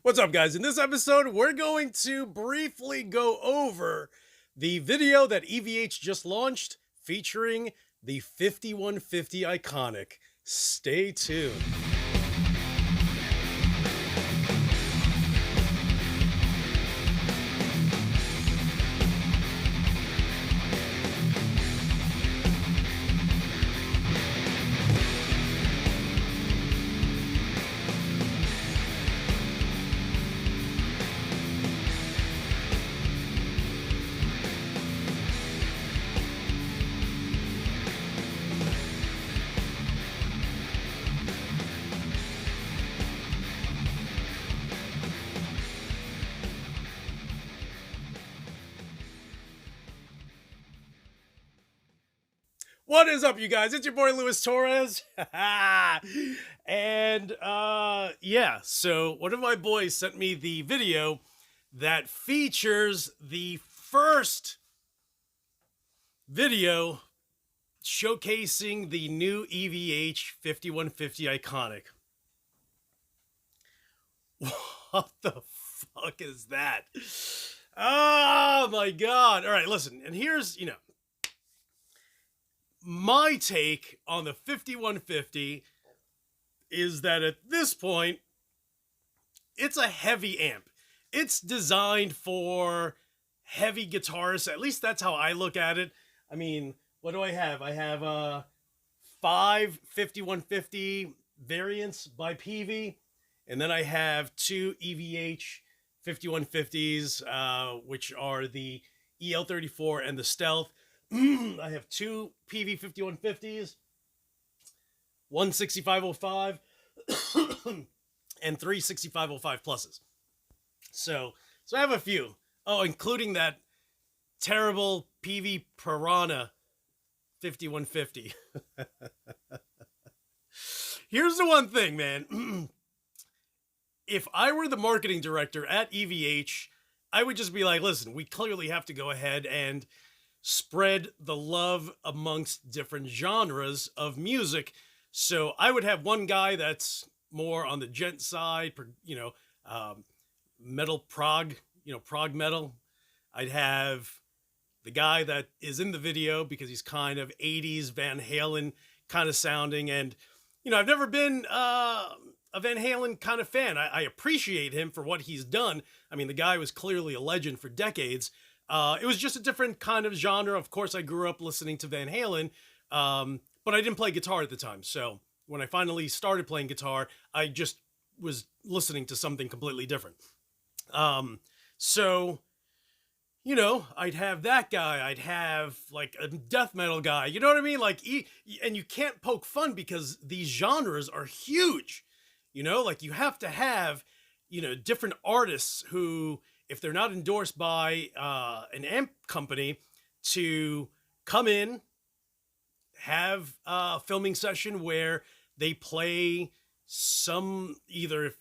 What's up, guys? In this episode, we're going to briefly go over the video that EVH just launched featuring the 5150 Iconic. Stay tuned. What is up, you guys? It's your boy Luis Torres. And yeah, so one of my boys sent me the video that features the first video showcasing the new EVH 5150 Iconic. What the fuck is that? Oh my god. All right, listen. And here's, my take on the 5150 is that at this point, it's a heavy amp. It's designed for heavy guitarists. At least that's how I look at it. I mean, what do I have? I have 5 5150 variants by Peavey, and then I have 2 EVH 5150s, which are the EL34 and the Stealth. I have 2 Peavey 5150s, one 6505, and 3 6505 pluses. So I have a few. Oh, including that terrible Peavey Piranha 5150. Here's the one thing, man. If I were the marketing director at EVH, I would just be like, listen, we clearly have to go ahead and spread the love amongst different genres of music. So I would have one guy that's more on the gent side, metal prog, prog metal. I'd have the guy that is in the video because he's kind of 80s Van Halen kind of sounding. And, I've never been a Van Halen kind of fan. I appreciate him for what he's done. I mean, the guy was clearly a legend for decades. It was just a different kind of genre. Of course, I grew up listening to Van Halen, but I didn't play guitar at the time. So when I finally started playing guitar, I just was listening to something completely different. I'd have that guy. I'd have like a death metal guy. You know what I mean? And you can't poke fun because these genres are huge. You have to have, different artists who, if they're not endorsed by an amp company, to come in, have a filming session where they play either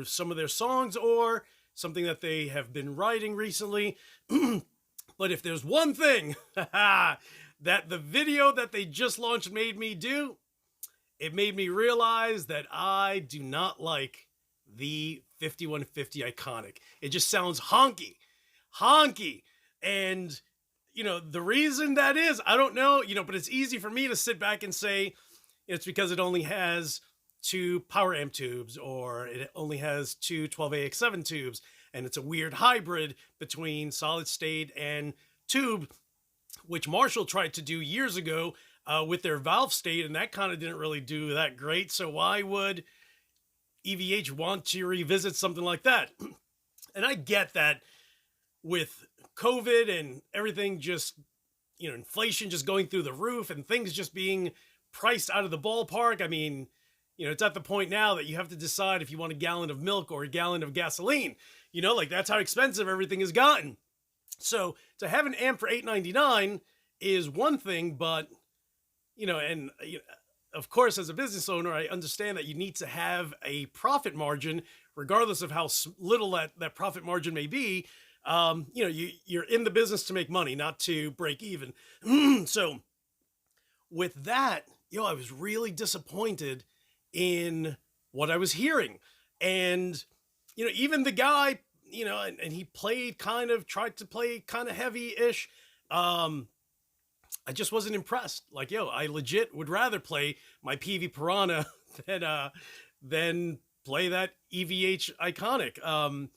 some of their songs or something that they have been writing recently. But if there's one thing that the video that they just launched made me do, it made me realize that I do not like the 5150 Iconic. It just sounds honky. And, the reason that is, I don't know, but it's easy for me to sit back and say it's because it only has 2 power amp tubes, or it only has 2 12AX7 tubes, and it's a weird hybrid between solid state and tube, which Marshall tried to do years ago with their valve state, and that kind of didn't really do that great. So why would EVH want to revisit something like that? And I get that with COVID and everything just, inflation just going through the roof and things just being priced out of the ballpark. I mean, it's at the point now that you have to decide if you want a gallon of milk or a gallon of gasoline. That's how expensive everything has gotten. So to have an amp for $899 is one thing, but, of course, as a business owner, I understand that you need to have a profit margin, regardless of how little that profit margin may be. You're in the business to make money, not to break even. So with that, I was really disappointed in what I was hearing. And, even the guy, and he tried to play kind of heavy-ish. I just wasn't impressed. Like, I legit would rather play my Peavey Piranha than play that EVH Iconic.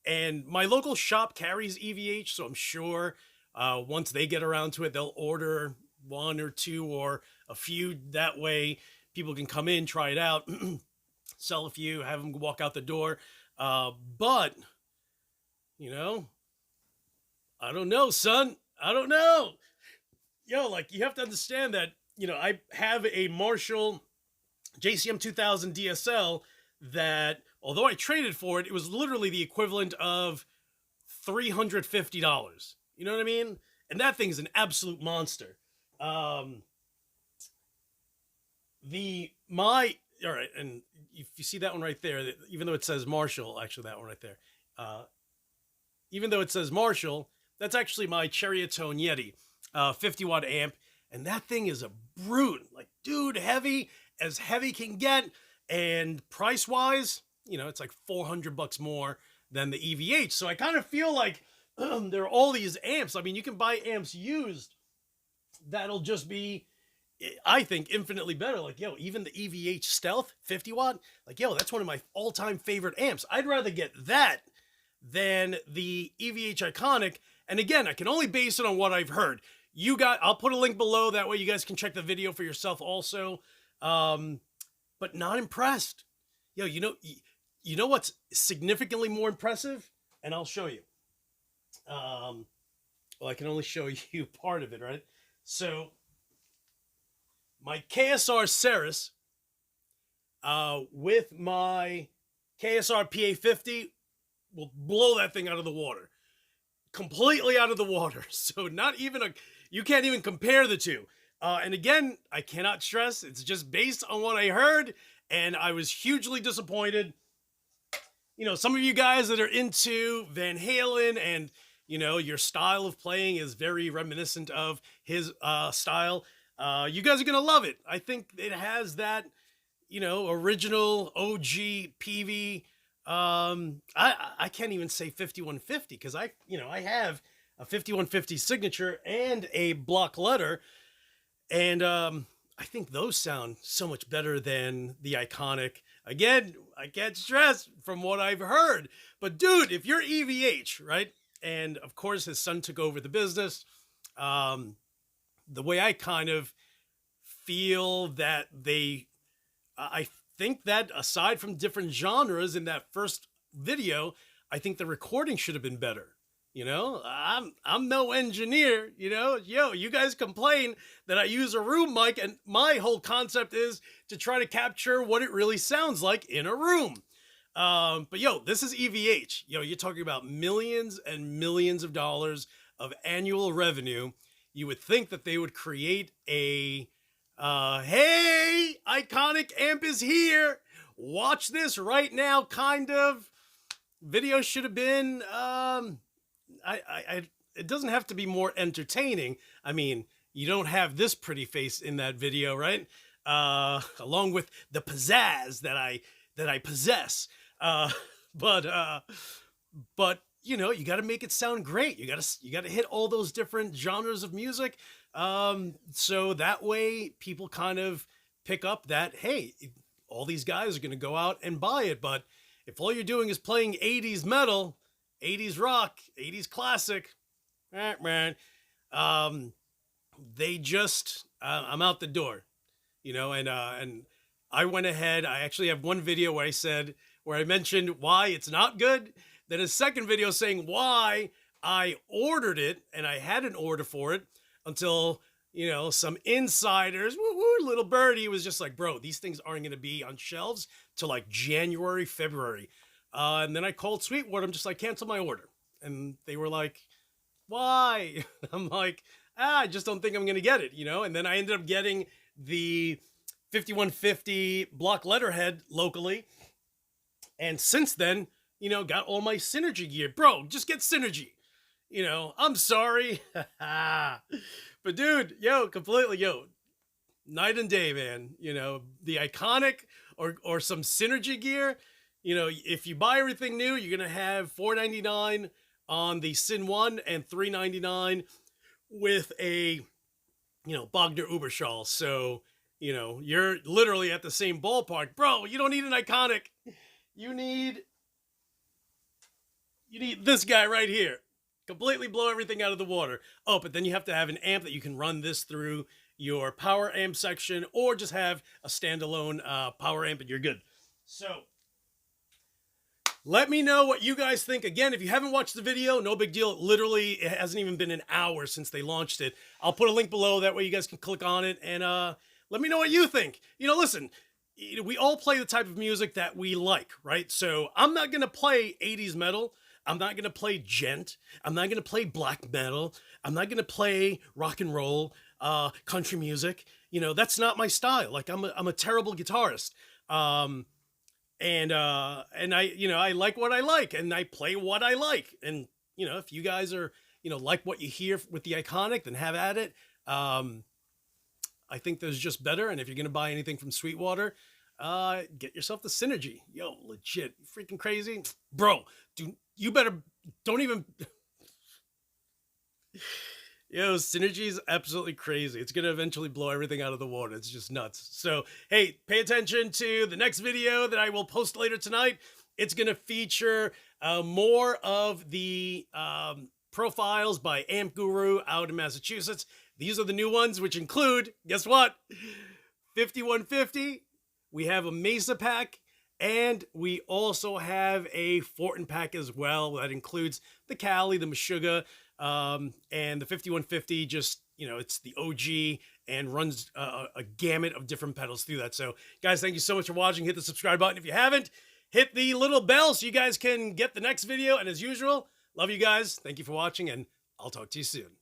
And my local shop carries EVH, so I'm sure once they get around to it, they'll order one or two or a few. That way people can come in, try it out, sell a few, have them walk out the door. But, I don't know, son. I don't know. Like, you have to understand that, I have a Marshall JCM 2000 DSL that, although I traded for it, it was literally the equivalent of $350. You know what I mean? And that thing is an absolute monster. All right, and if you see that one right there, even though it says Marshall, actually that one right there, even though it says Marshall, that's actually my Cherrytone Yeti, 50 watt amp, and that thing is a brute. Like, dude, heavy as heavy can get, and price wise, it's like $400 more than the EVH. So I kind of feel like there are all these amps. I mean, you can buy amps used that'll just be, I think, infinitely better. Like, even the EVH Stealth 50 watt, like, that's one of my all-time favorite amps. I'd rather get that than the EVH Iconic. And again, I can only base it on what I've heard. I'll put a link below. That way you guys can check the video for yourself also. But not impressed. You know what's significantly more impressive? And I'll show you. Well, I can only show you part of it, right? So my KSR Ceres with my KSR PA50 will blow that thing out of the water. Completely out of the water. So you can't even compare the two. And again, I cannot stress, it's just based on what I heard, and I was hugely disappointed. Some of you guys that are into Van Halen and, your style of playing is very reminiscent of his style. You guys are going to love it. I think it has that, original OG Peavey. I can't even say 5150 because I have a 5150 signature and a block letter. And I think those sound so much better than the Iconic. Again, I can't stress from what I've heard. But dude, if you're EVH, right? And of course, his son took over the business. The way I kind of feel that I think that aside from different genres in that first video, I think the recording should have been better. I'm no engineer, you guys complain that I use a room mic, and my whole concept is to try to capture what it really sounds like in a room. But this is EVH. You're talking about millions and millions of dollars of annual revenue. You would think that they would create a, hey, Iconic amp is here. Watch this right now kind of video should have been, it doesn't have to be more entertaining. I mean, you don't have this pretty face in that video, right? Along with the pizzazz that I possess. But you got to make it sound great. You got to hit all those different genres of music. So that way people kind of pick up that, hey, all these guys are going to go out and buy it. But if all you're doing is playing 80s metal, 80s rock, 80s classic, man, they just, I'm out the door, and I went ahead. I actually have one video where I mentioned why it's not good. Then a second video saying why I ordered it, and I had an order for it until, some insiders, little birdie was just like, bro, these things aren't going to be on shelves till like January, February. And then I called Sweetwater. I'm just like, cancel my order. And they were like, why? I'm like, I just don't think I'm going to get it, And then I ended up getting the 5150 block letterhead locally. And since then, got all my Synergy gear. Bro, just get Synergy. I'm sorry. But dude, completely, night and day, man. The Iconic or some Synergy gear. you know, if you buy everything new, you're going to have $499 on the Sin 1 and $399 with a, you know, Bogner Uberschall. So, you know, you're literally at the same ballpark. Bro, you don't need an iconic. You need this guy right here. Completely blow everything out of the water. Oh, but then you have to have an amp that you can run this through your power amp section, or just have a standalone power amp and you're good. So let me know what you guys think. Again, if you haven't watched the video, no big deal. Literally, it hasn't even been an hour since they launched it. I'll put a link below. That way you guys can click on it and let me know what you think. You know, listen, we all play the type of music that we like, right? So I'm not going to play 80s metal. I'm not going to play gent. I'm not going to play black metal. I'm not going to play rock and roll, country music. You know, that's not my style. Like, I'm a terrible guitarist. And I, you know, I like what I like and I play what I like. And, you know, if you guys are, you know, like what you hear with the iconic, then have at it. I think there's just better. And if you're going to buy anything from Sweetwater, get yourself the Synergy. Yo, legit. You freaking crazy? Bro, dude, you better, don't even. Yo, Synergy is absolutely crazy. It's going to eventually blow everything out of the water. It's just nuts. So, hey, pay attention to the next video that I will post later tonight. It's going to feature more of the profiles by Amp Guru out in Massachusetts. These are the new ones, which include, guess what? 5150. We have a Mesa pack. And we also have a Fortin pack as well. That includes the Cali, the Meshuggah, and the 5150. Just, you know, it's the OG and runs a gamut of different pedals through that. So, guys, thank you so much for watching. Hit the subscribe button if you haven't. Hit the little bell so you guys can get the next video. And as usual, love you guys. Thank you for watching, and I'll talk to you soon.